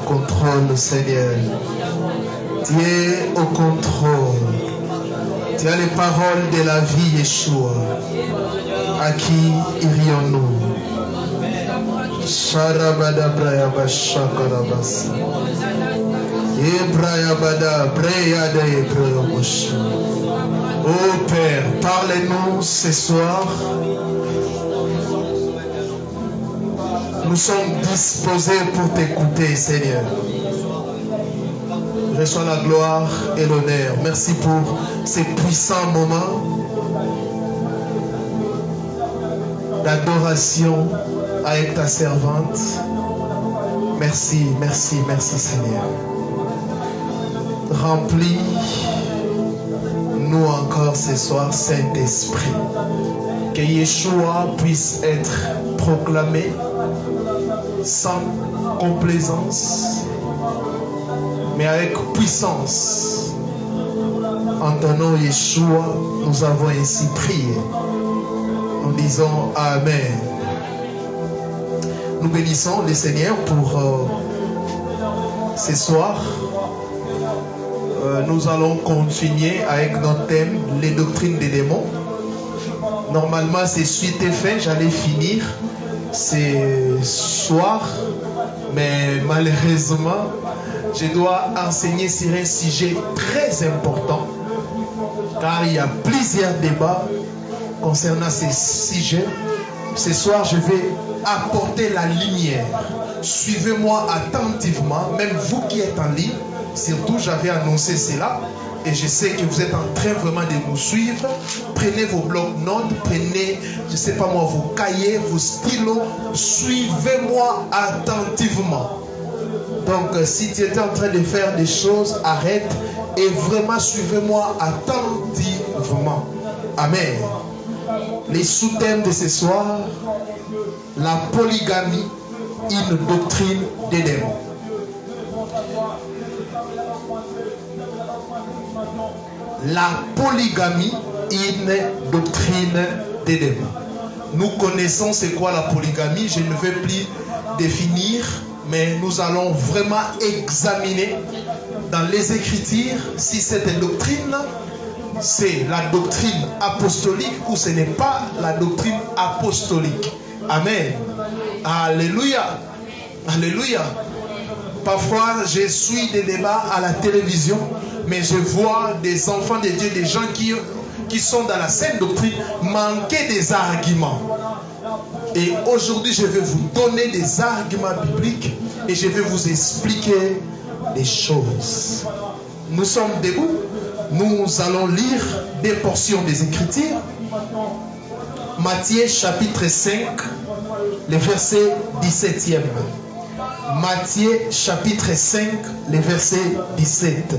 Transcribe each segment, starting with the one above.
contrôle, Seigneur. Tu es au contrôle. Tu as les paroles de la vie, Yeshua. À qui irions-nous? Sharabada brayaba shakarabas. Ebrayabada brayada ebrayabush. Oh Père, parlez-nous ce soir. Nous sommes disposés pour t'écouter, Seigneur. Reçois la gloire et l'honneur. Merci pour ces puissants moments d'adoration avec ta servante. Merci, merci, merci, Seigneur. Remplis-nous encore ce soir, Saint-Esprit. Que Yeshua puisse être proclamé sans complaisance, mais avec puissance. En ton nom, Yeshua, nous avons ainsi prié. Nous disons Amen. Nous bénissons le Seigneur pour ce soir. Nous allons continuer avec notre thème, les doctrines des démons. Normalement, c'est suite et fin. J'allais finir ce soir, mais malheureusement, je dois enseigner sur un sujet très important, car il y a plusieurs débats concernant ce sujet. Ce soir, je vais apporter la lumière. Suivez-moi attentivement, même vous qui êtes en ligne. Surtout, j'avais annoncé cela et je sais que vous êtes en train vraiment de nous suivre. Prenez vos blocs-notes, prenez, je ne sais pas moi, vos cahiers, vos stylos. Suivez-moi attentivement. Donc, si tu étais en train de faire des choses, arrête et vraiment suivez-moi attentivement. Amen. Les sous-thèmes de ce soir, la polygamie, une doctrine des démons. La polygamie, une doctrine des démons. Nous connaissons c'est quoi la polygamie. Je ne vais plus définir, mais nous allons vraiment examiner dans les Écritures si cette doctrine, c'est la doctrine apostolique ou ce n'est pas la doctrine apostolique. Amen. Alléluia. Alléluia. Parfois, je suis des débats à la télévision, mais je vois des enfants de Dieu, des gens qui sont dans la saine doctrine, manquer des arguments. Et aujourd'hui, je vais vous donner des arguments bibliques et je vais vous expliquer des choses. Nous sommes debout. Nous allons lire des portions des Écritures. Matthieu chapitre 5, le verset 17e. Matthieu chapitre 5, le verset 17.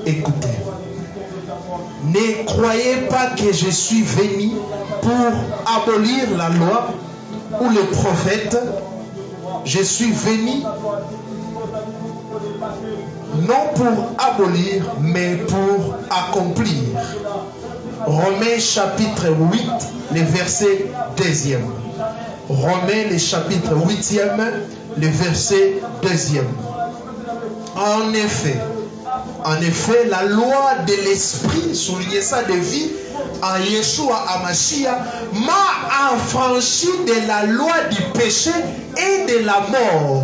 Écoutez. Ne croyez pas que je suis venu pour abolir la loi ou les prophètes. Je suis venu non pour abolir, mais pour accomplir. Romains chapitre 8, le verset 2e. Romains le chapitre 8e, le verset 2e. En effet, la loi de l'esprit, soulignez ça, de vie, en Yeshua Hamashiach, m'a affranchi de la loi du péché et de la mort.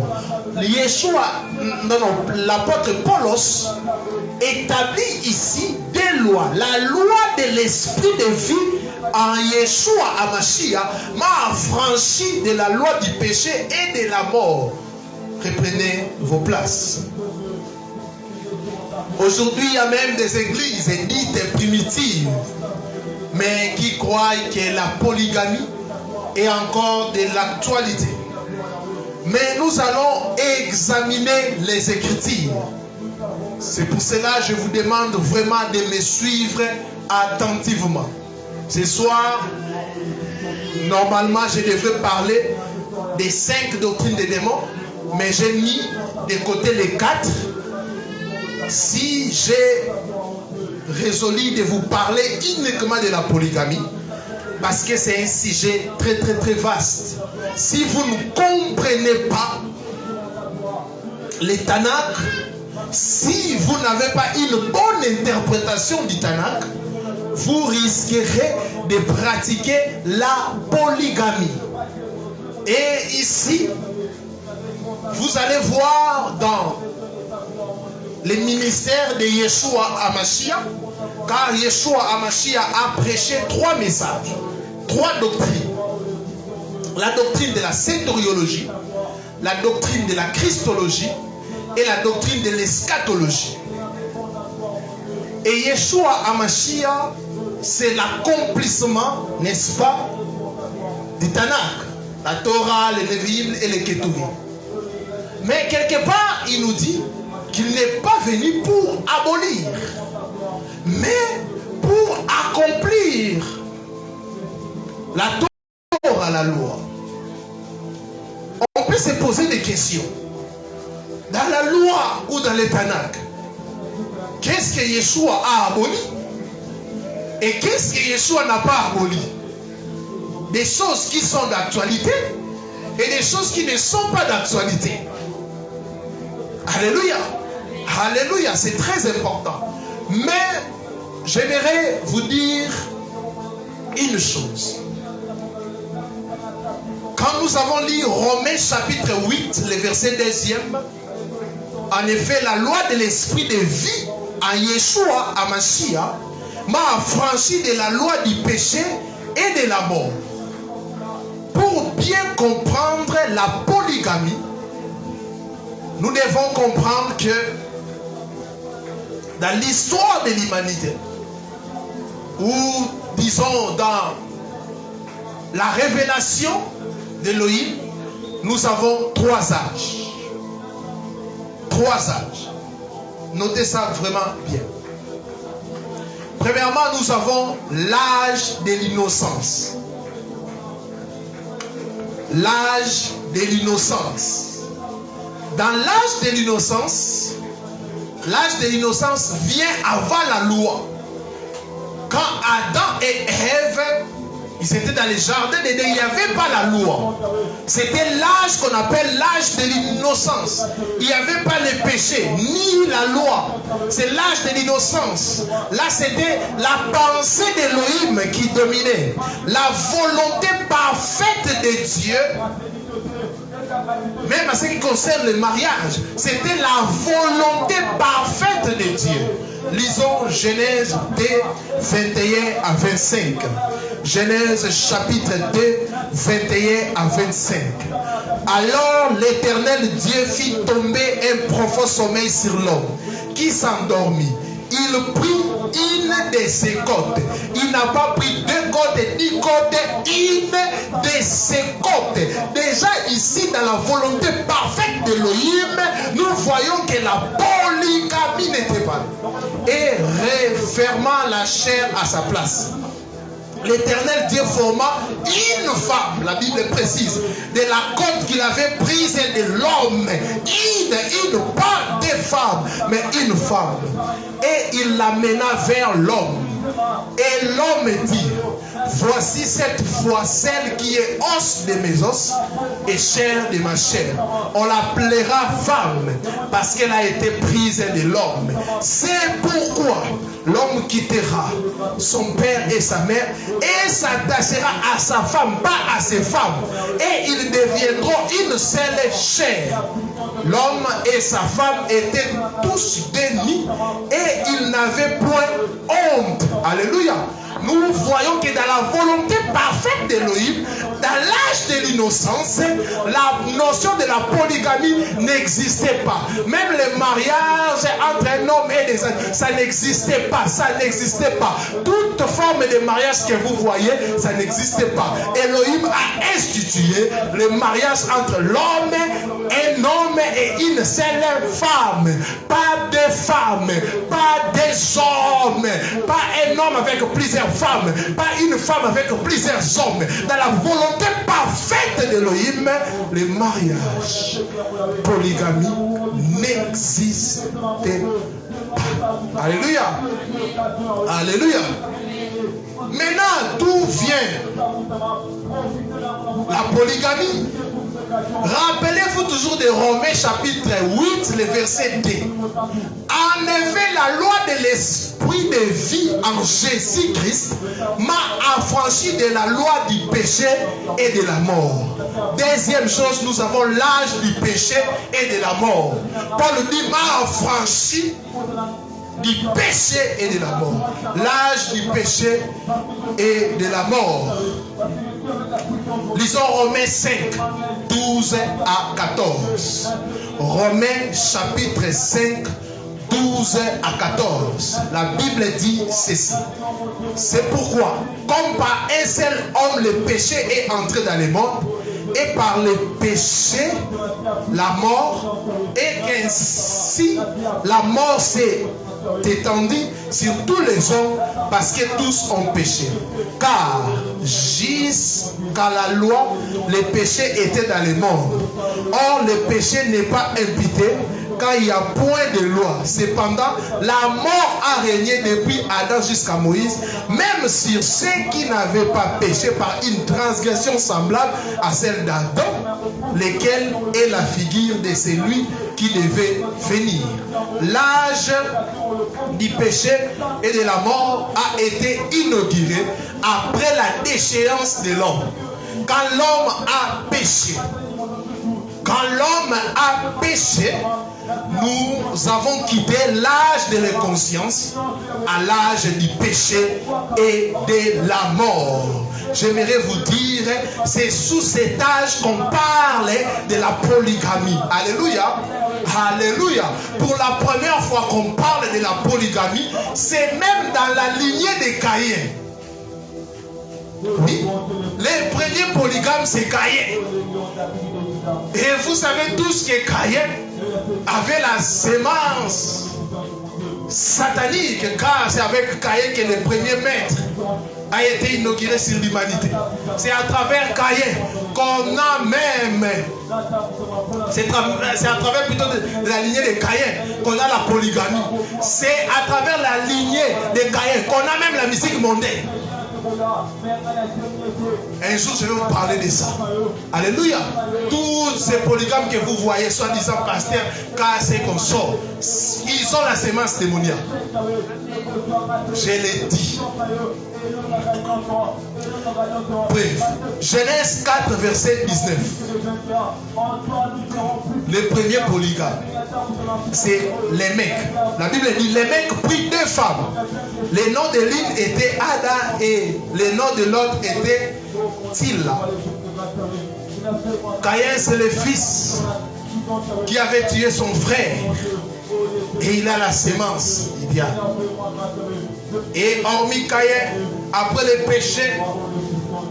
L'apôtre Paulos établit ici des lois. La loi de l'esprit de vie en Yeshua Hamashiach m'a affranchi de la loi du péché et de la mort. Reprenez vos places. Aujourd'hui, il y a même des églises dites primitives, mais qui croient que la polygamie est encore de l'actualité. Mais nous allons examiner les Écritures. C'est pour cela que je vous demande vraiment de me suivre attentivement. Ce soir, normalement, je devrais parler des 5 doctrines des démons, mais j'ai mis de côté les 4. Si j'ai résolu de vous parler uniquement de la polygamie, parce que c'est un sujet très très très vaste. si vous ne comprenez pas les Tanakh, si vous n'avez pas une bonne interprétation du Tanakh, vous risquerez de pratiquer la polygamie. Et ici, vous allez voir dans le ministère de Yeshua HaMashiach, car Yeshua HaMashiach a prêché 3 messages, 3 doctrines. La doctrine de la sétoriologie, la doctrine de la christologie et la doctrine de l'eschatologie. Et Yeshua HaMashiach, c'est l'accomplissement, n'est-ce pas, du Tanakh, la Torah, les Lévi'im et les Ketuvim. Mais quelque part, il nous dit qu'il n'est pas venu pour abolir, mais pour accomplir la Torah, la loi. On peut se poser des questions. Dans la loi ou dans les Tanakh, qu'est-ce que Yeshua a aboli? Et qu'est-ce que Yeshua n'a pas aboli? Des choses qui sont d'actualité et des choses qui ne sont pas d'actualité. Alléluia. Alléluia, c'est très important. Mais j'aimerais vous dire une chose. Quand nous avons lu Romains chapitre 8, le verset 2e, en effet, la loi de l'esprit de vie en Yeshua HaMashiach m'a affranchi de la loi du péché et de la mort. Pour bien comprendre la polygamie, nous devons comprendre que dans l'histoire de l'humanité, ou disons dans la révélation d'Élohim, nous avons 3 âges. 3 âges. Notez ça vraiment bien. Premièrement, nous avons l'âge de l'innocence. L'âge de l'innocence. Dans l'âge de l'innocence vient avant la loi. Quand Adam et Ève, ils étaient dans les jardins d'Éden, il n'y avait pas la loi. C'était l'âge qu'on appelle l'âge de l'innocence. Il n'y avait pas le péché, ni la loi. C'est l'âge de l'innocence. Là, c'était la pensée d'Élohim qui dominait. La volonté parfaite de Dieu. Même en ce qui concerne le mariage, c'était la volonté parfaite de Dieu. Lisons Genèse 2, 21 à 25. Genèse chapitre 2, 21 à 25. Alors l'Éternel Dieu fit tomber un profond sommeil sur l'homme, qui s'endormit. Il prit une de ses côtes. Il n'a pas pris 2 côtes, 10 côtes, une de ses côtes. Déjà ici, dans la volonté parfaite d'Élohim, nous voyons que la polygamie n'était pas là. Et refermant la chair à sa place. L'Éternel Dieu forma une femme, la Bible précise, de la côte qu'il avait prise de l'homme. Une, pas des femmes, mais une femme. Et il l'amena vers l'homme. Et l'homme dit, voici cette fois celle qui est os de mes os et chair de ma chair. On l'appellera femme parce qu'elle a été prise de l'homme. C'est pourquoi l'homme quittera son père et sa mère et s'attachera à sa femme, pas à ses femmes. Et ils deviendront une seule chair. L'homme et sa femme étaient tous dénis et ils n'avaient point honte. Alléluia. Nous voyons que dans la volonté parfaite d'Élohim, dans l'âge de l'innocence, la notion de la polygamie n'existait pas. Même le mariage entre un homme et des hommes, ça n'existait pas. Ça n'existait pas. Toute forme de mariage que vous voyez, ça n'existait pas. Elohim a institué le mariage entre l'homme, un homme et une seule femme. Pas deux femmes, pas des hommes, pas un homme avec plusieurs femmes, pas une femme avec plusieurs hommes. Dans la volonté parfaite d'Élohim, le mariage, polygamie n'existe pas. Alléluia. Alléluia. Maintenant, d'où vient la polygamie? Rappelez-vous toujours de Romains chapitre 8, le verset 2. En effet, la loi de l'esprit de vie en Jésus-Christ m'a affranchi de la loi du péché et de la mort. Deuxième chose, nous avons l'âge du péché et de la mort. Paul dit, m'a affranchi du péché et de la mort. L'âge du péché et de la mort. Lisons Romains 5, 12 à 14. Romains chapitre 5, 12 à 14. La Bible dit ceci. C'est pourquoi, comme par un seul homme le péché est entré dans le monde, et par le péché, la mort, et qu'ainsi la mort s'est étendue sur tous les hommes parce que tous ont péché. Car jusqu'à la loi, le péché était dans le monde. Or, le péché n'est pas imputé quand il n'y a point de loi. Cependant, la mort a régné depuis Adam jusqu'à Moïse, même sur ceux qui n'avaient pas péché par une transgression semblable à celle d'Adam, lequel est la figure de celui qui devait venir. L'âge du péché et de la mort a été inauguré après la déchéance de l'homme. Quand l'homme a péché, nous avons quitté l'âge de la conscience à l'âge du péché et de la mort. J'aimerais vous dire, c'est sous cet âge qu'on parle de la polygamie. Alléluia. Alléluia. Pour la première fois qu'on parle de la polygamie, c'est même dans la lignée de Caïn. Oui. Les premiers polygames, c'est Caïn. Et vous savez tous que Caïn avait la sémence satanique, car c'est avec Caïn que le premier maître a été inauguré sur l'humanité. C'est à travers Caïn qu'on a même, c'est à travers plutôt de la lignée de Caïn qu'on a la polygamie. C'est à travers la lignée de Caïn qu'on a même la musique mondaine. Un jour, je vais vous parler de ça. Alléluia. Tous ces polygames que vous voyez, soi-disant pasteurs, cassés comme ça, ils ont la sémence démoniaque. Je l'ai dit. Bref, Genèse 4, verset 19. Le premier polygame, c'est les mecs. La Bible dit les mecs prirent deux femmes. Le nom de l'une était Ada et le nom de l'autre était Tilla. Caïn, c'est le fils qui avait tué son frère. Et il a la sémence, il dit. Et hormis Caïn, après le péché,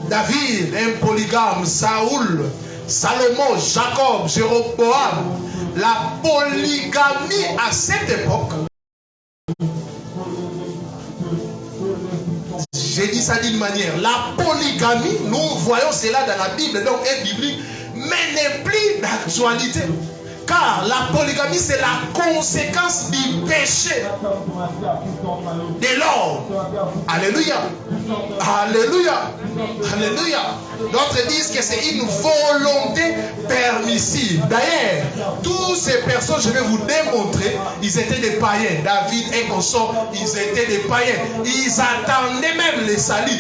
David, un polygame, Saoul, Salomon, Jacob, Jéroboam, la polygamie à cette époque, j'ai dit ça d'une manière, la polygamie, nous voyons cela dans la Bible, donc est biblique, mais n'est plus d'actualité. Car la polygamie, c'est la conséquence du péché de l'homme. Alléluia. Alléluia. Alléluia. D'autres disent que c'est une volonté permissive. D'ailleurs, toutes ces personnes, je vais vous démontrer, ils étaient des païens. David et consort, ils étaient des païens. Ils attendaient même les salis.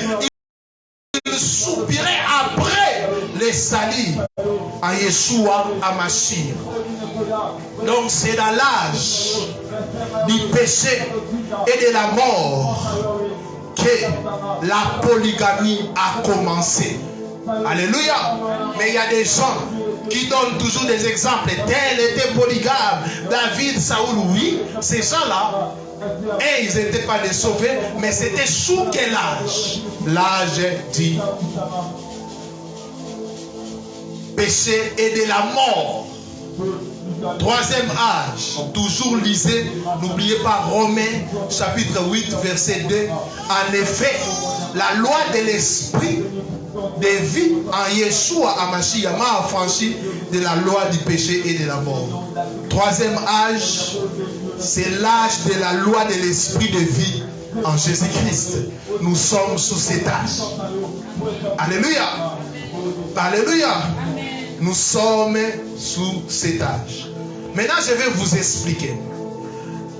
Ils soupiraient après les salis à Yeshua, à Mashiach. Donc c'est dans l'âge du péché et de la mort que la polygamie a commencé. Alléluia. Mais il y a des gens qui donnent toujours des exemples. Tel était polygame, David, Saoul, oui, ces gens-là, et ils n'étaient pas des sauvés, mais c'était sous quel âge? L'âge du péché et de la mort. Troisième âge, toujours lisez, n'oubliez pas Romains chapitre 8 verset 2. En effet, la loi de l'esprit de vie en Yeshua Hamashiach m'a affranchi de la loi du péché et de la mort. Troisième âge, c'est l'âge de la loi de l'esprit de vie en Jésus-Christ, nous sommes sous cet âge. Alléluia. Alléluia. Nous sommes sous cet âge. Maintenant, je vais vous expliquer.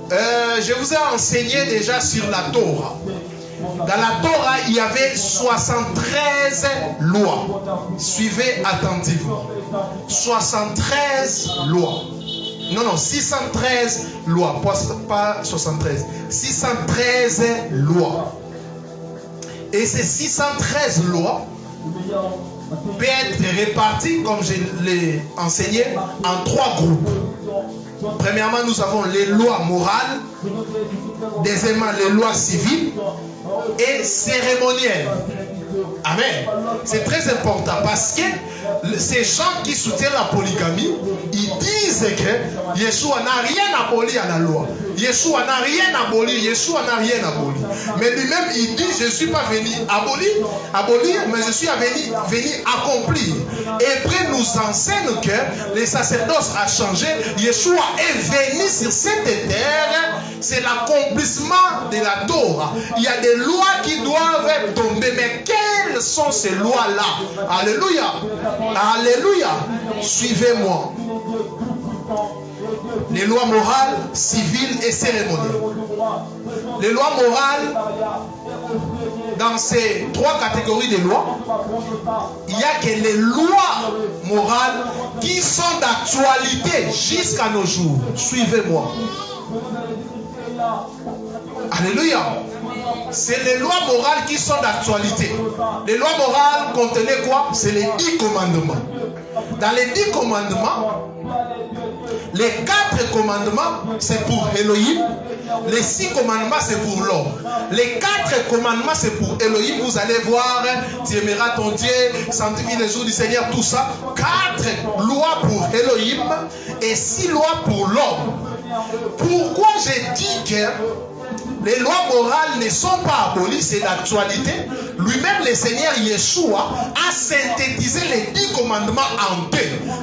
Je vous ai enseigné déjà sur la Torah. Dans la Torah, il y avait 73 lois. Suivez attentivement. 73 lois. Non, 613 lois. Pas 73. 613 lois. Et ces 613 lois peuvent être réparties, comme je l'ai enseigné, en 3 groupes. Premièrement, nous avons les lois morales. Deuxièmement, les lois civiles et cérémonielles. Amen. C'est très important parce que ces gens qui soutiennent la polygamie, ils disent que Yeshua n'a rien aboli à la loi. Yeshua n'a rien aboli. Yeshua n'a rien aboli. Mais lui-même, il dit, je ne suis pas venu abolir, mais je suis venu accomplir. Et après, nous enseigne que le sacerdoce a changé. Yeshua est venu sur cette terre. C'est l'accomplissement de la Torah. Il y a des lois qui doivent tomber. Mais quelles sont ces lois-là? Alléluia. Alléluia. Suivez-moi. Les lois morales, civiles et cérémonielles. Les lois morales, dans ces 3 catégories de lois, il n'y a que les lois morales qui sont d'actualité jusqu'à nos jours. Suivez-moi. Alléluia. C'est les lois morales qui sont d'actualité. Les lois morales contenaient quoi? C'est les 10 commandements. Dans les 10 commandements, les 4 commandements, c'est pour Elohim. Les 6 commandements, c'est pour l'homme. Les 4 commandements, c'est pour Elohim. Vous allez voir, tu aimeras ton Dieu, sanctifie les jours du Seigneur, tout ça. 4 lois pour Elohim et 6 lois pour l'homme. Pourquoi j'ai dit que les lois morales ne sont pas abolies, c'est l'actualité. Lui-même, le Seigneur Yeshua a synthétisé les 10 commandements en 2.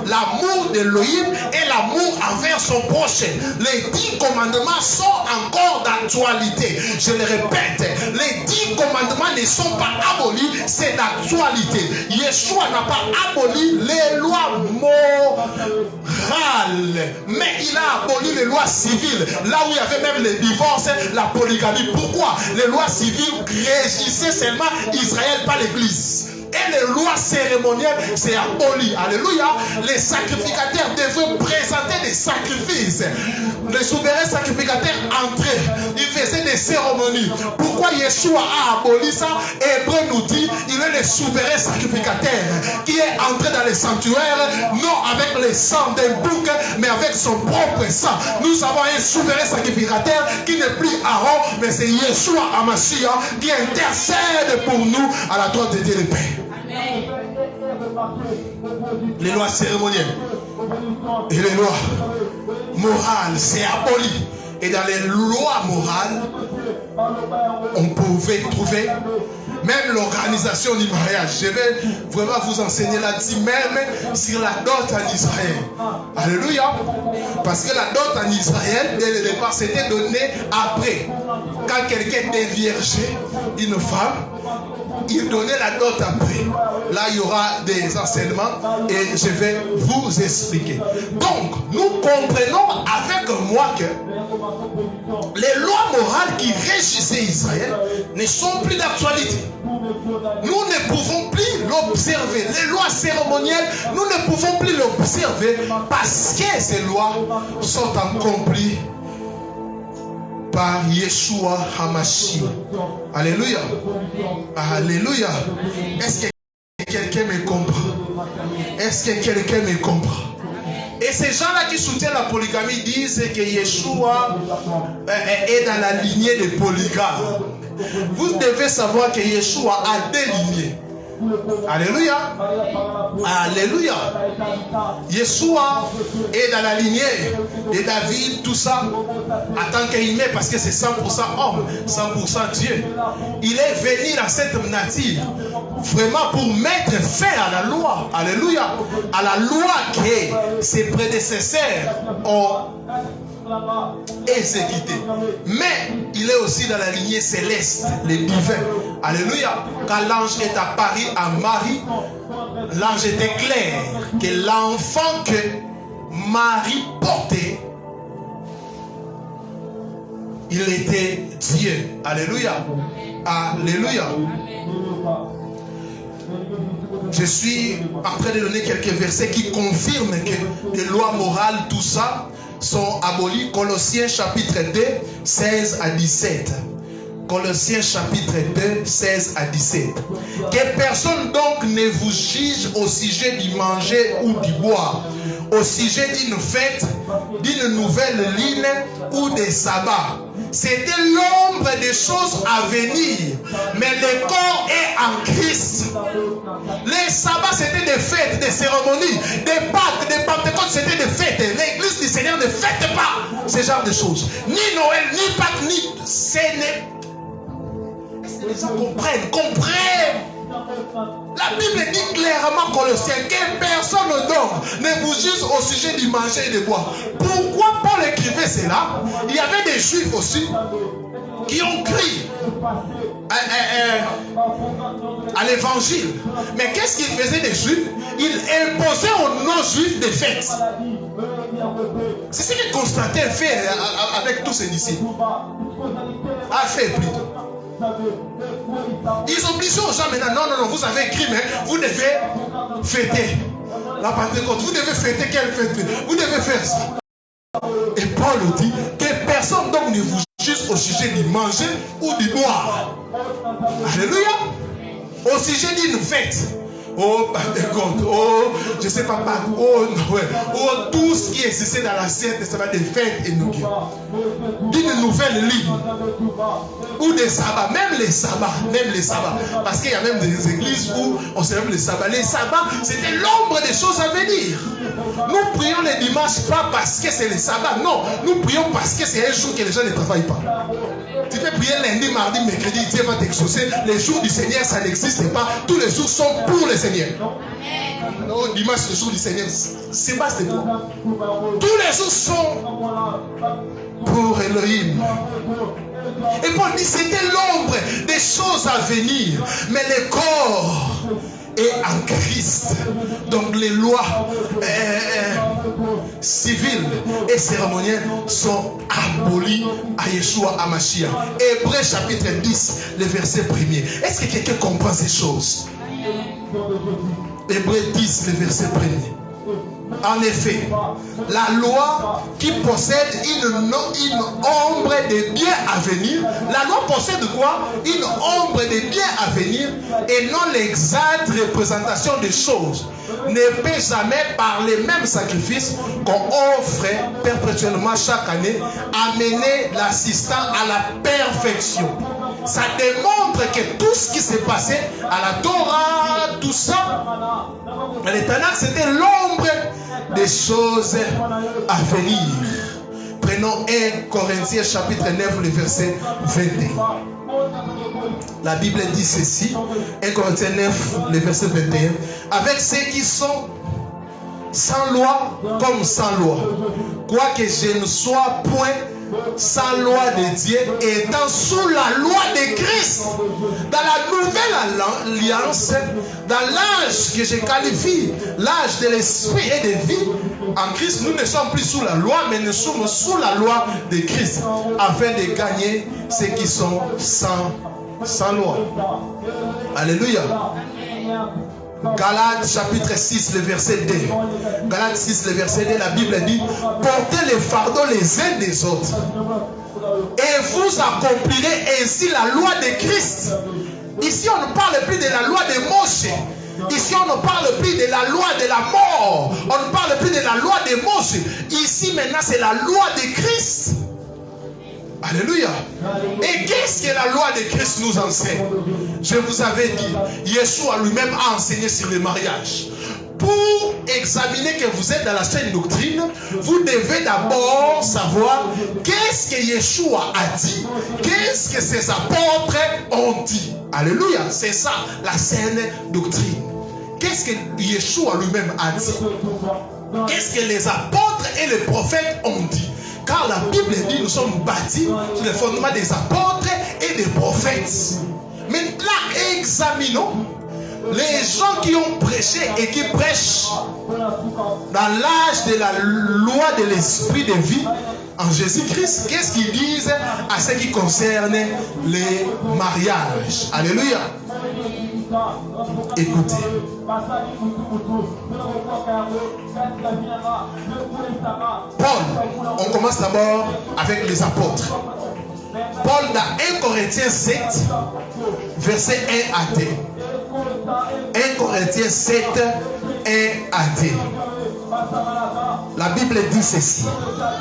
L'amour d'Elohim et l'amour envers son prochain. Les 10 commandements sont encore d'actualité. Je le répète, les 10 commandements ne sont pas abolis, c'est d'actualité. Yeshua n'a pas aboli les lois morales, mais il a aboli les lois civiles. Là où il y avait même les divorces, la polygamie. Pourquoi? Les lois civiles régissaient seulement Israël, pas l'Église. Et les lois cérémonielles, c'est aboli. Alléluia. Les sacrificateurs devaient présenter des sacrifices. Les souverains sacrificateurs entraient. Ils faisaient des cérémonies. Pourquoi Yeshua a aboli ça? Hébreu nous dit, il est le souverain sacrificateur qui est entré dans les sanctuaires, non avec le sang d'un bouc, mais avec son propre sang. Nous avons un souverain sacrificateur qui n'est plus Aaron, mais c'est Yeshua Hamashiach qui intercède pour nous à la droite de Dieu le Père. Les lois cérémonielles et les lois morales, c'est aboli. Et dans les lois morales, on pouvait trouver même l'organisation du mariage. Je vais vraiment vous enseigner là-dessus, même sur la dot en Israël. Alléluia. Parce que la dot en Israël, dès le départ, c'était donné après. Quand quelqu'un était vierge, une femme, il donnait la dot après. Là, il y aura des enseignements et je vais vous expliquer. Donc, nous comprenons avec moi que les lois morales qui régissaient Israël ne sont plus d'actualité. Nous ne pouvons plus l'observer. Les lois cérémonielles, nous ne pouvons plus l'observer parce que ces lois sont accomplies par Yeshua Hamashiach. Alléluia. Alléluia. Est-ce que quelqu'un me comprend? Est-ce que quelqu'un me comprend? Et ces gens-là qui soutiennent la polygamie disent que Yeshua est dans la lignée des polygames. Vous devez savoir que Yeshua a des lignées. Alléluia. Alléluia. Yeshua est dans la lignée de David, tout ça, en tant qu'humain, parce que c'est 100% homme, 100% Dieu. Il est venu dans cette nature vraiment pour mettre fin à la loi. Alléluia. À la loi que ses prédécesseurs ont exécuté. Mais il est aussi dans la lignée céleste, les divins. Alléluia. Quand l'ange est apparu à Marie, l'ange était clair que l'enfant que Marie portait, il était Dieu. Alléluia. Alléluia. Je suis en train de donner quelques versets qui confirment que les lois morales, tout ça, sont abolies. Colossiens chapitre 2, 16 à 17. Colossiens chapitre 2, 16 à 17. Que personne donc ne vous juge au sujet du manger ou du boire, au sujet d'une fête, d'une nouvelle lune ou des sabbats. C'était l'ombre des choses à venir, mais le corps est en Christ. Les sabbats, c'était des fêtes, des cérémonies, des Pâques, des Pentecôtes, c'était des fêtes. L'église du Seigneur ne fête pas ce genre de choses. Ni Noël, ni Pâques, ni... Les gens comprennent. La Bible dit clairement, Colossiens, que personne donc ne vous juge au sujet du manger et du boire. Pourquoi Paul écrivait cela? Il y avait des juifs aussi qui ont crié à l'évangile. Mais qu'est-ce qu'ils faisaient des juifs? Ils imposaient aux non-juifs des fêtes. C'est ce que Constantin fait avec tous ses disciples. A fait plutôt. Ils obligeaient aux gens maintenant, non, vous avez écrit, mais vous devez fêter la Pentecôte, vous devez fêter quelle fête? Vous devez faire ça. Et Paul dit que personne donc ne vous juge au sujet du manger ou du boire. Alléluia. Au sujet d'une fête. Oh, Pentecôte, oh, je ne sais pas, oh, Noël, oh, tout ce qui existait dans l'Ancien Testament, des fêtes et nous d'une nouvelle ligne, ou des sabbats, même les sabbats, parce qu'il y a même des églises où on célèbre les sabbats. Les sabbats, c'était l'ombre des choses à venir. Nous prions les dimanches pas parce que c'est les sabbats, non, nous prions parce que c'est un jour que les gens ne travaillent pas. Tu peux prier lundi, mardi, mercredi, Dieu va t'exaucer. Les jours du Seigneur, ça n'existe pas. Tous les jours sont pour le Seigneur. Non, dimanche, le jour du Seigneur, c'est pas c'est toi. Tous les jours sont pour Elohim. Et Paul dit, c'était l'ombre des choses à venir. Mais le corps est en Christ. Donc les lois civiles et cérémonielles sont abolies à Yeshua HaMashiach. Hébreux chapitre 10, le verset 1er. Est-ce que quelqu'un comprend ces choses? Hébreux 10, le verset 1er. En effet, la loi qui possède une ombre des biens à venir, la loi possède quoi? Une ombre des biens à venir et non l'exacte représentation des choses, ne peut jamais par les mêmes sacrifices qu'on offre perpétuellement chaque année amener l'assistant à la perfection. Ça démontre que tout ce qui s'est passé à la Torah, tout ça, les Tanakh, c'était l'ombre des choses à venir. Prenons 1 Corinthiens chapitre 9, le verset 21. La Bible dit ceci, 1 Corinthiens 9, le verset 21. Avec ceux qui sont sans loi comme sans loi, quoique je ne sois point sans loi de Dieu, étant sous la loi de Christ, dans la nouvelle alliance, dans l'âge que je qualifie l'âge de l'esprit et de vie, en Christ, nous ne sommes plus sous la loi, mais nous sommes sous la loi de Christ, afin de gagner ceux qui sont sans loi. Alléluia. Galates chapitre 6, le verset 2. Galates 6, le verset 2, la Bible dit: portez les fardeaux les uns des autres, et vous accomplirez ainsi la loi de Christ. Ici, on ne parle plus de la loi de Moshe. Ici, on ne parle plus de la loi de la mort. On ne parle plus de la loi de Moshe. Ici, maintenant, c'est la loi de Christ. Alléluia. Et qu'est-ce que la loi de Christ nous enseigne? Je vous avais dit, Yeshua lui-même a enseigné sur le mariage. Pour examiner que vous êtes dans la saine doctrine, vous devez d'abord savoir qu'est-ce que Yeshua a dit, qu'est-ce que ses apôtres ont dit. Alléluia. C'est ça la saine doctrine. Qu'est-ce que Yeshua lui-même a dit? Qu'est-ce que les apôtres et les prophètes ont dit? Car la Bible dit nous sommes bâtis sur le fondement des apôtres et des prophètes. Maintenant, examinons les gens qui ont prêché et qui prêchent dans l'âge de la loi de l'esprit de vie en Jésus-Christ. Qu'est-ce qu'ils disent à ce qui concerne les mariages? Alléluia. Écoutez. Paul, on commence d'abord avec les apôtres. Paul dans 1 Corinthiens 7, verset 1 à 2. 1 Corinthiens 7, 1 à 2. La Bible dit ceci.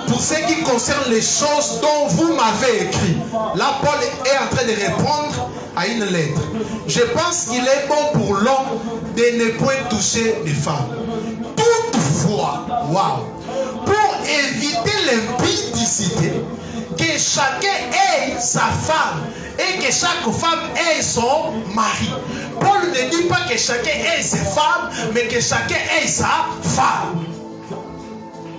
Pour ce qui concerne les choses dont vous m'avez écrit. Là, Paul est en train de répondre à une lettre. Je pense qu'il est bon pour l'homme de ne point toucher les femmes. Toutefois, pour éviter l'impudicité, que chacun ait sa femme et que chaque femme ait son mari. Paul ne dit pas que chacun ait ses femmes, mais que chacun ait sa femme.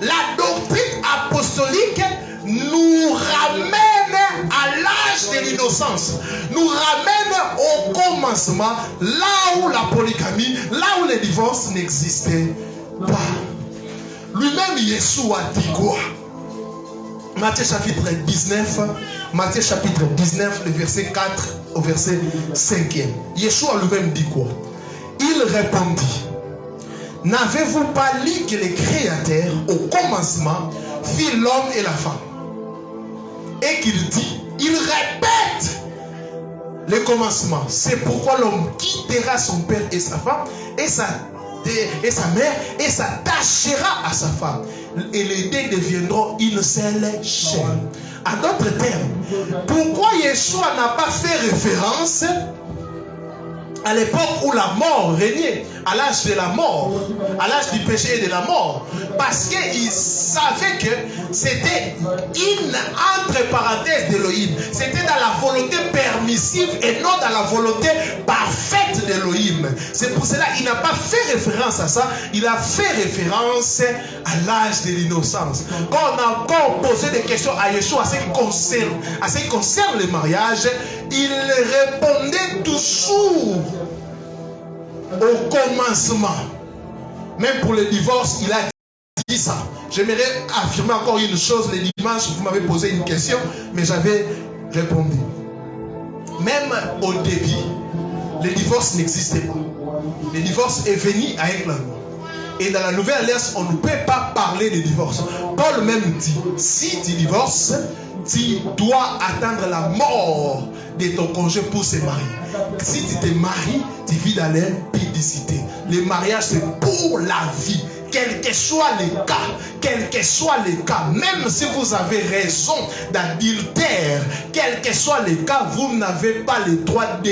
La doctrine apostolique nous ramène à l'âge de l'innocence, nous ramène au commencement, là où la polygamie, là où le divorce n'existait pas. Lui-même, Yeshua dit quoi? Matthieu chapitre 19, Matthieu chapitre 19, le verset 4 au verset 5e. Yeshua lui-même dit quoi? Il répondit, n'avez-vous pas lu que le Créateur, au commencement, fit l'homme et la femme? Et qu'il dit, il répète le commencement. C'est pourquoi l'homme quittera son père et sa femme et sa mère et s'attachera à sa femme. Et les deux deviendront une seule chair. En d'autres termes, pourquoi Yeshua n'a pas fait référence à l'époque où la mort régnait, à l'âge de la mort, à l'âge du péché et de la mort? Parce qu'il savait que c'était une entre parenthèses d'Élohim. C'était dans la volonté permissive et non dans la volonté parfaite d'Élohim. C'est pour cela qu'il n'a pas fait référence à ça. Il a fait référence à l'âge de l'innocence. Quand on a encore posé des questions à Yeshua à ce qui concerne le mariage, il répondait toujours au commencement. Même pour le divorce, il a dit ça. J'aimerais affirmer encore une chose. Le dimanche, vous m'avez posé une question, mais j'avais répondu. Même au début, le divorce n'existait pas. Le divorce est venu avec la loi. Et dans la Nouvelle Alliance, on ne peut pas parler de divorce. Paul même dit, si tu divorces, tu dois attendre la mort de ton conjoint pour se marier. Si tu te maries, tu vis dans l'impudicité. Le mariage, c'est pour la vie. Quel que soit le cas, même si vous avez raison d'adultère, quel que soit le cas, vous n'avez pas le droit de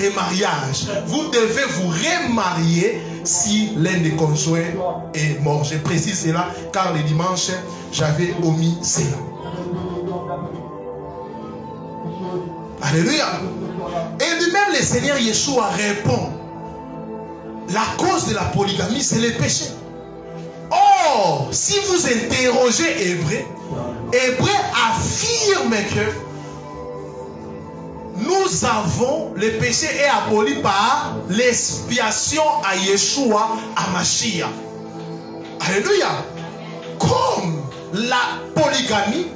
remariage. Vous devez vous remarier si l'un des conjoints est mort. Je précise cela car le dimanche, j'avais omis cela. Alléluia. Et lui-même, le Seigneur Yeshua répond, la cause de la polygamie, c'est le péché. Or, si vous interrogez Hébreu affirme que nous avons, le péché est aboli par l'expiation à Yeshua, à Mashiach. Alléluia. Comme la polygamie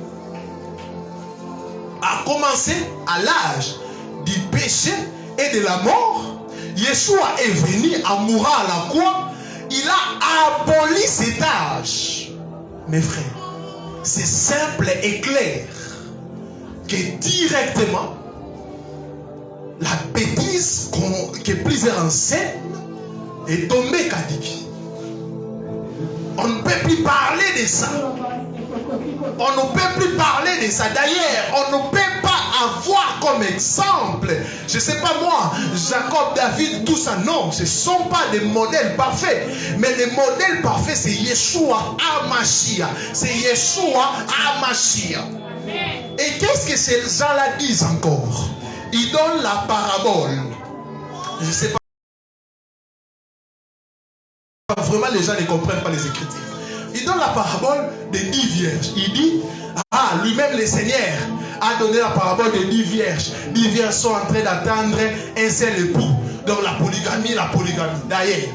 a commencé à l'âge du péché et de la mort, Yeshua est venu en mourant à la croix. Il a aboli cet âge. Mes frères, c'est simple et clair que directement la bêtise que plusieurs enseignent est tombée caduque. On ne peut plus parler de ça. On ne peut plus parler de ça. D'ailleurs, on ne peut pas avoir comme exemple, je ne sais pas moi, Jacob, David, tout ça. Non, ce ne sont pas des modèles parfaits. Mais le modèle parfait, c'est Yeshua HaMashiach. C'est Yeshua HaMashiach. Et qu'est-ce que ces gens-là disent encore? Ils donnent la parabole. Je ne sais pas. Vraiment, les gens ne comprennent pas les Écritures. Il donne la parabole des 10 vierges. Il dit, Ah, lui-même le Seigneur a donné la parabole de 10 vierges. 10 vierges sont en train d'attendre un seul époux. Donc la polygamie. D'ailleurs,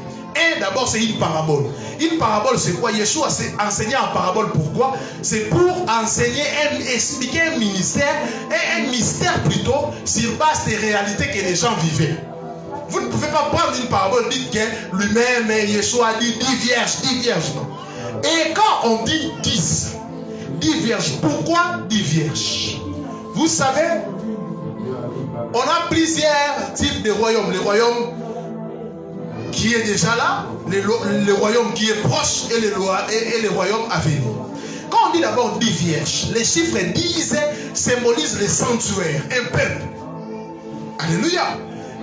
d'abord c'est une parabole. Une parabole c'est quoi? Yeshua s'est enseigné en parabole. Pourquoi? C'est pour enseigner, expliquer un mystère plutôt sur base des réalités que les gens vivaient. Vous ne pouvez pas prendre une parabole, dites que lui-même, Yeshua a dit 10 vierges, non. Et quand on dit 10 vierges, pourquoi 10 vierges? Vous savez, on a plusieurs types de royaumes. Le royaume qui est déjà là, le royaume qui est proche et le royaume à venir. Quand on dit d'abord 10 vierges, les chiffres 10 symbolisent le sanctuaire, un peuple. Alléluia.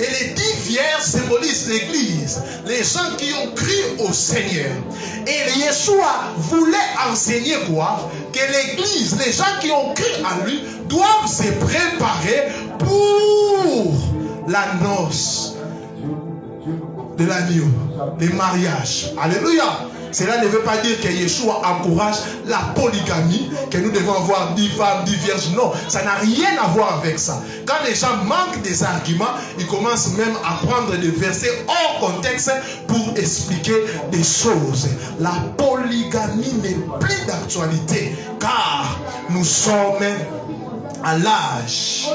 Et les 10 vierges symbolisent l'église, les gens qui ont cru au Seigneur. Et Yeshua voulait enseigner quoi? Que l'église, les gens qui ont cru en lui, doivent se préparer pour la noce de l'agneau, le mariage. Alléluia. Cela ne veut pas dire que Yeshua encourage la polygamie, que nous devons avoir 10 femmes, 10 vierges. Non, ça n'a rien à voir avec ça. Quand les gens manquent des arguments, ils commencent même à prendre des versets hors contexte pour expliquer des choses. La polygamie n'est plus d'actualité, car nous sommes à l'âge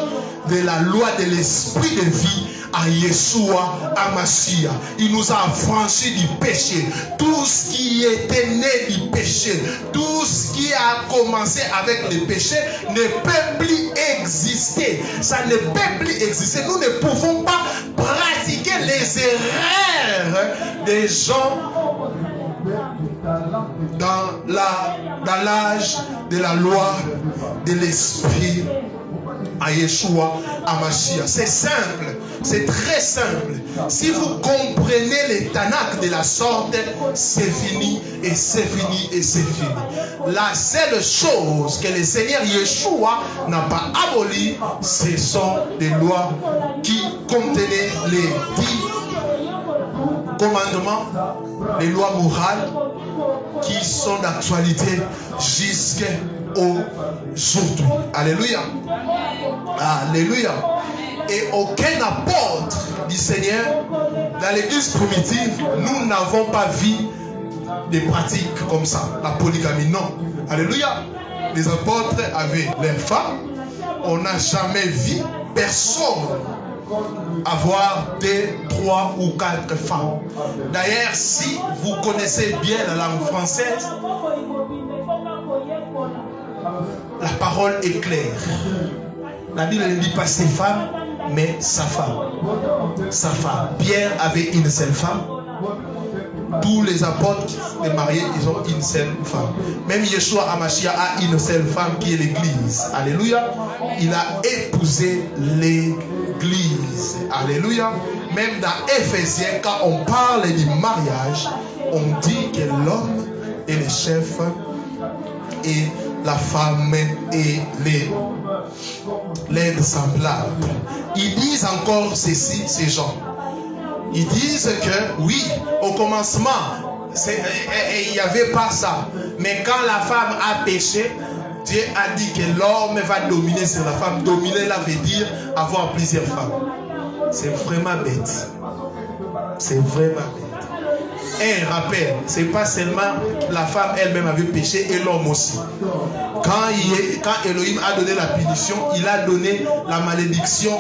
de la loi de l'esprit de vie à Yeshua Amashia. Il nous a affranchis du péché. Tout ce qui était né du péché, tout ce qui a commencé avec le péché ne peut plus exister. Ça ne peut plus exister. Nous ne pouvons pas pratiquer les erreurs des gens dans l'âge de la loi de l'esprit à Yeshua Amashia. C'est simple, c'est très simple. Si vous comprenez les Tanakh de la sorte, c'est fini et c'est fini et c'est fini. La seule chose que le Seigneur Yeshua n'a pas aboli, ce sont des lois qui contenaient les 10 commandements, les lois morales qui sont d'actualité jusqu'à aujourd'hui. Alléluia. Alléluia. Et aucun apôtre du Seigneur dans l'église primitive, nous n'avons pas vu des pratiques comme ça, la polygamie. Non. Alléluia. Les apôtres avaient leurs femmes. On n'a jamais vu personne avoir 2, 3 ou 4 femmes. D'ailleurs, si vous connaissez bien la langue française, la parole est claire. La Bible ne dit pas ses femmes, mais sa femme. Sa femme. Pierre avait une seule femme. Tous les apôtres qui sont mariés, ils ont une seule femme. Même Yeshua Amashia a une seule femme qui est l'église. Alléluia. Il a épousé l'église. Alléluia. Même dans Éphésiens, quand on parle du mariage, on dit que l'homme est le chef et la femme est l'aide semblable. Ils disent encore ceci, ces gens. Ils disent que oui, au commencement, il n'y avait pas ça. Mais quand la femme a péché, Dieu a dit que l'homme va dominer sur la femme. Dominer là veut dire avoir plusieurs femmes. C'est vraiment bête. C'est vraiment bête. Et rappel, c'est pas seulement la femme elle-même avait péché et l'homme aussi. Quand Elohim a donné la punition, il a donné la malédiction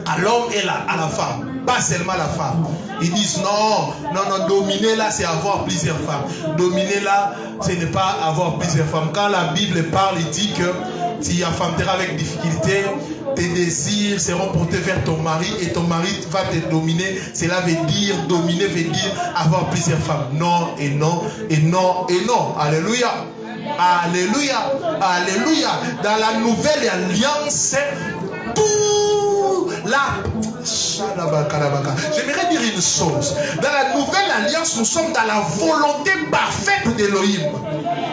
à l'homme et à la femme, pas seulement la femme. Ils disent non, dominer là c'est avoir plusieurs femmes. Dominer là, ce n'est pas avoir plusieurs femmes. Quand la Bible parle, il dit que tu affameras avec difficulté, tes désirs seront portés vers ton mari et ton mari va te dominer. Cela veut dire, dominer veut dire avoir plusieurs femmes. Non et non et non et non. Alléluia. Alléluia. Alléluia. Dans la nouvelle alliance, tout j'aimerais dire une chose. Dans la nouvelle alliance, nous sommes dans la volonté parfaite d'Elohim.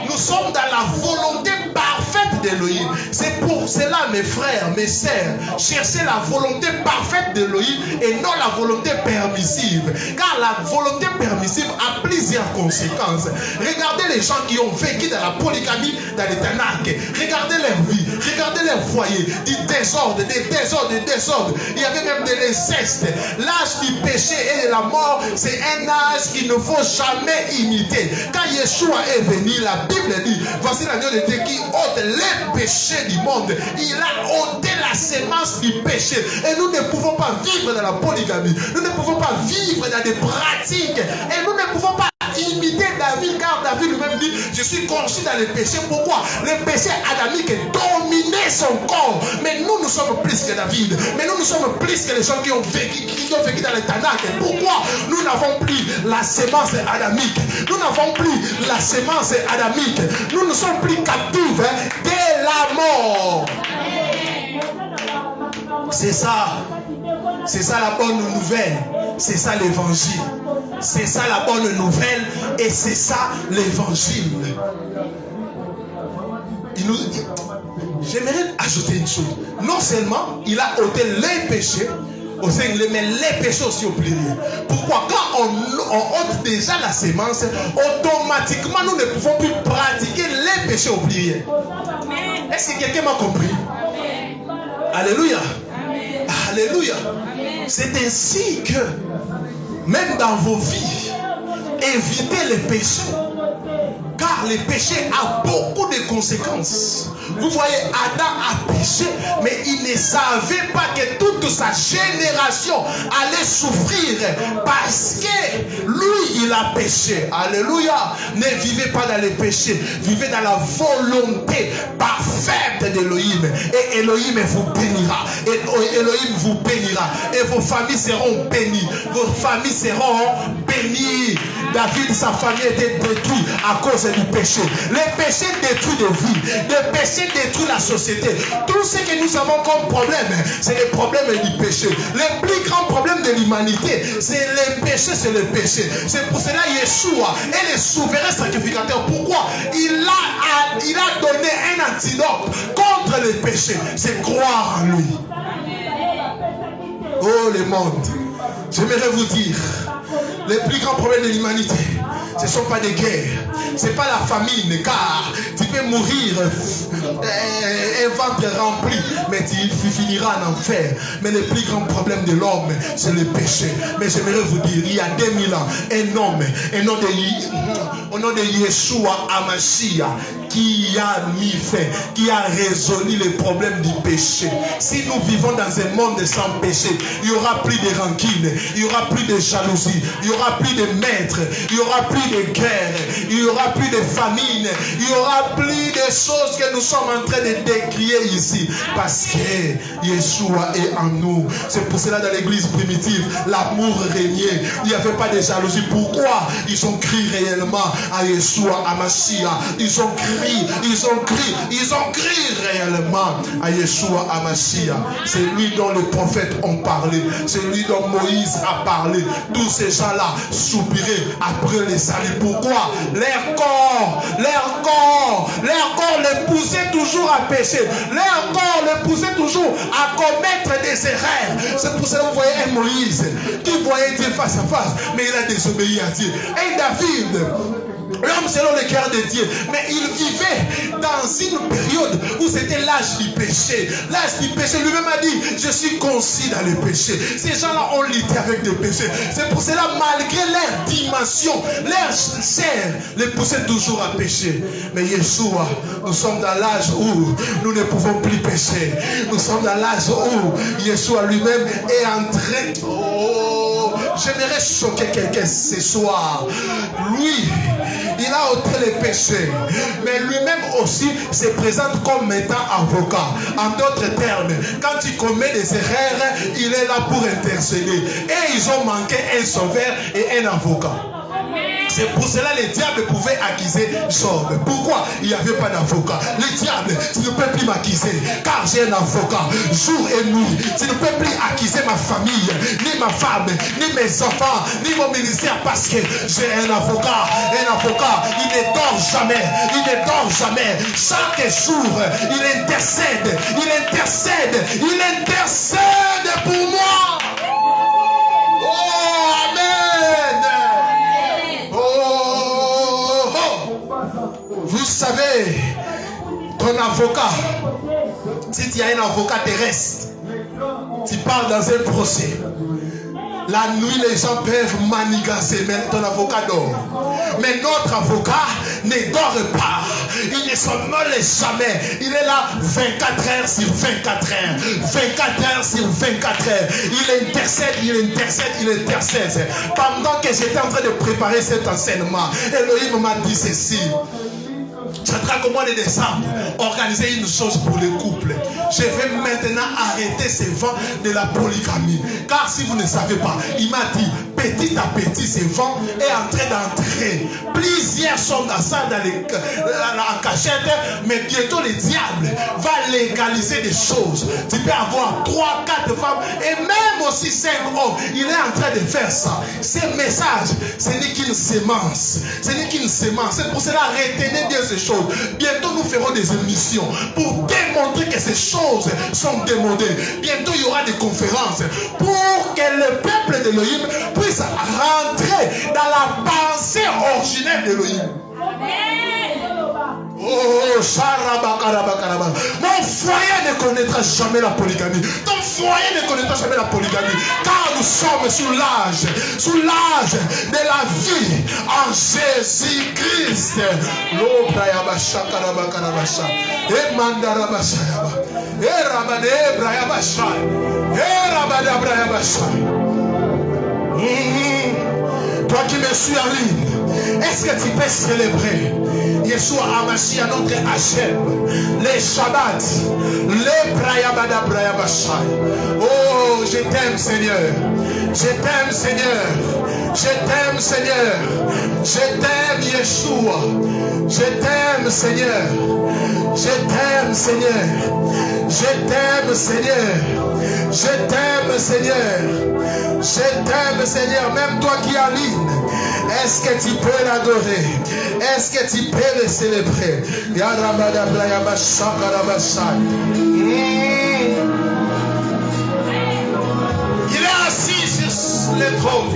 Nous sommes dans la volonté parfaite d'Élohim. C'est pour cela, mes frères, mes sœurs, cherchez la volonté parfaite d'Élohim et non la volonté permissive. Car la volonté permissive a plusieurs conséquences. Regardez les gens qui ont vécu dans la polygamie, dans les Tanakh. Regardez leur vie, regardez leur foyer, du désordre, des désordres, des désordres. Il y avait même de l'inceste. L'âge du péché et de la mort, c'est un âge qu'il ne faut jamais imiter. Quand Yeshua est venu, la Bible dit, voici l'agneau de Dieu qui ôte les péchés du monde. Il a ôté la sémence du péché. Et nous ne pouvons pas vivre dans la polygamie. Nous ne pouvons pas vivre dans des pratiques. Et nous ne pouvons pas imiter David, car David lui-même dit, je suis conçu dans les péchés. Pourquoi? Le péché adamique dominait son corps. Mais nous sommes plus que David. Mais nous sommes plus que les gens qui ont vécu dans les Tanakh. Pourquoi? Nous n'avons plus la sémence adamique. Nous n'avons plus la sémence adamique. Nous ne sommes plus captifs dès la mort. C'est ça. C'est ça la bonne nouvelle. C'est ça l'évangile. C'est ça la bonne nouvelle. Et c'est ça l'évangile. J'aimerais ajouter une chose. Non seulement il a ôté les péchés, mais les péchés aussi au pluriel. Pourquoi? Quand on ôte déjà la sémence, automatiquement nous ne pouvons plus pratiquer les péchés au pluriel. Est-ce que quelqu'un m'a compris? Alléluia. Alléluia. C'est ainsi que même dans vos vies, évitez les péchés. Car le péché a beaucoup de conséquences. Vous voyez, Adam a péché, mais il ne savait pas que toute sa génération allait souffrir parce que lui, il a péché. Alléluia. Ne vivez pas dans le péché. Vivez dans la volonté parfaite d'Élohim. Et Élohim vous bénira. Et Élohim vous bénira. Et vos familles seront bénies. Vos familles seront bénies. David, sa famille était détruite à cause du péché. Le péché détruit des vies. Le péché détruit la société. Tout ce que nous avons comme problème, c'est le problème du péché. Le plus grand problème de l'humanité, c'est le péché, c'est le péché. C'est pour cela Yeshua est le souverain sacrificateur. Pourquoi? Il a donné un antidote contre le péché. C'est croire en lui. Oh le monde, j'aimerais vous dire, le plus grand problème de l'humanité, ce ne sont pas des guerres, ce n'est pas la famine, car tu peux mourir un ventre rempli, mais tu finiras en enfer. Mais le plus grand problème de l'homme, c'est le péché. Mais j'aimerais vous dire, il y a 2000 ans, au nom de Yeshua Hamashiach, qui a mis fin, qui a résolu les problèmes du péché. Si nous vivons dans un monde sans péché, il n'y aura plus de rancune, il n'y aura plus de jalousie, il n'y aura plus de maîtres, il n'y aura plus de guerre, il n'y aura plus de famine, il n'y aura plus de choses que nous sommes en train de décrier ici. Parce que Yeshua est en nous. C'est pour cela dans l'église primitive, l'amour régnait. Il n'y avait pas de jalousie. Pourquoi? Ils ont crié réellement à Yeshua, à Mashiach. Ils ont crié réellement à Yeshua, à Mashiach. C'est lui dont les prophètes ont parlé. C'est lui dont Moïse a parlé. Tous ces gens-là soupiraient après les salut. Pourquoi? Leur corps les poussait toujours à pécher. Leur corps les poussait toujours à commettre des erreurs. C'est pour cela que vous voyez un Moïse qui voyait Dieu face à face, mais il a désobéi à Dieu. Et David, l'homme selon le cœur de Dieu, mais il vivait dans une période où c'était l'âge du péché. L'âge du péché, lui-même a dit, je suis concis dans le péché. Ces gens-là ont lutté avec le péché. C'est pour cela, malgré leur dimension, leur chair les poussait toujours à pécher. Mais Yeshua, nous sommes dans l'âge où nous ne pouvons plus pécher. Nous sommes dans l'âge où Yeshua lui-même est en train... Oh, j'aimerais choquer quelqu'un ce soir. Lui, il a ôté les péchés, mais lui-même aussi se présente comme étant avocat. En d'autres termes, quand il commet des erreurs, il est là pour intercéder. Et ils ont manqué un sauveur et un avocat. C'est pour cela que le diable pouvait accuser Job. Pourquoi? Il n'y avait pas d'avocat. Le diable, tu ne peux plus m'accuser, car j'ai un avocat, jour et nuit. Tu ne peux plus accuser ma famille, ni ma femme, ni mes enfants, ni mon ministère, parce que j'ai un avocat. Un avocat, il ne dort jamais, il ne dort jamais. Chaque jour, il intercède, il intercède, il intercède pour moi. Oh, Amen. Oh. Vous savez, ton avocat, si tu as un avocat terrestre, tu parles dans un procès. La nuit, les gens peuvent manigancer, mais ton avocat dort. Mais notre avocat ne dort pas. Il ne sommeille jamais. Il est là 24 heures sur 24 heures. 24 heures sur 24 heures. Il intercède, il intercède, il intercède. Pendant que j'étais en train de préparer cet enseignement, Elohim m'a dit ceci. J'aimerais au mois de décembre organiser une chose pour les couples. Je vais maintenant arrêter ce vent de la polygamie. Car si vous ne savez pas, il m'a dit, petit à petit, ce vent est en train d'entrer. Plusieurs sont dans ça, en cachette, mais bientôt le diable va légaliser des choses. Tu peux avoir 3, 4 femmes et même aussi 5 hommes. Il est en train de faire ça. Ce message, ce n'est qu'une sémence. Ce n'est qu'une sémence. C'est pour cela, retenez bien ces choses. Bientôt, nous ferons des émissions pour démontrer que ces choses sont démodées. Bientôt, il y aura des conférences pour que le peuple d'Elohim puisse rentrer dans la pensée originelle d'Elohim. Oh, mon foyer ne connaîtra jamais la polygamie. Ton foyer ne connaîtra jamais la polygamie. Car nous sommes sous l'âge de la vie en Jésus-Christ. Toi qui me suis en ligne, est-ce que tu peux célébrer Yeshua Hamashiach, notre Hachem, les Shabbats, les Brayabada Brayabashai? Oh, je t'aime, Seigneur. Je t'aime, Seigneur. Je t'aime, Seigneur. Je t'aime, Yeshua. Je t'aime, Seigneur. Je t'aime, Seigneur. Je t'aime, Seigneur. Je t'aime, Seigneur. Je t'aime, Seigneur. Même toi qui as ligne, est-ce que tu peux l'adorer? Est-ce que tu peux le célébrer? Il est assis sur le trône.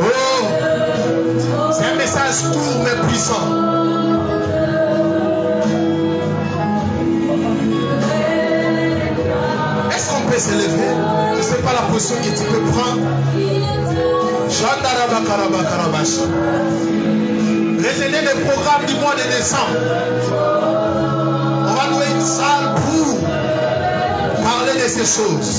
Oh, c'est un message court mais puissant. Est-ce qu'on peut s'élever? Je ne sais pas la position que tu peux prendre. Retenez le programme du mois de décembre. On va louer une salle pour parler de ces choses.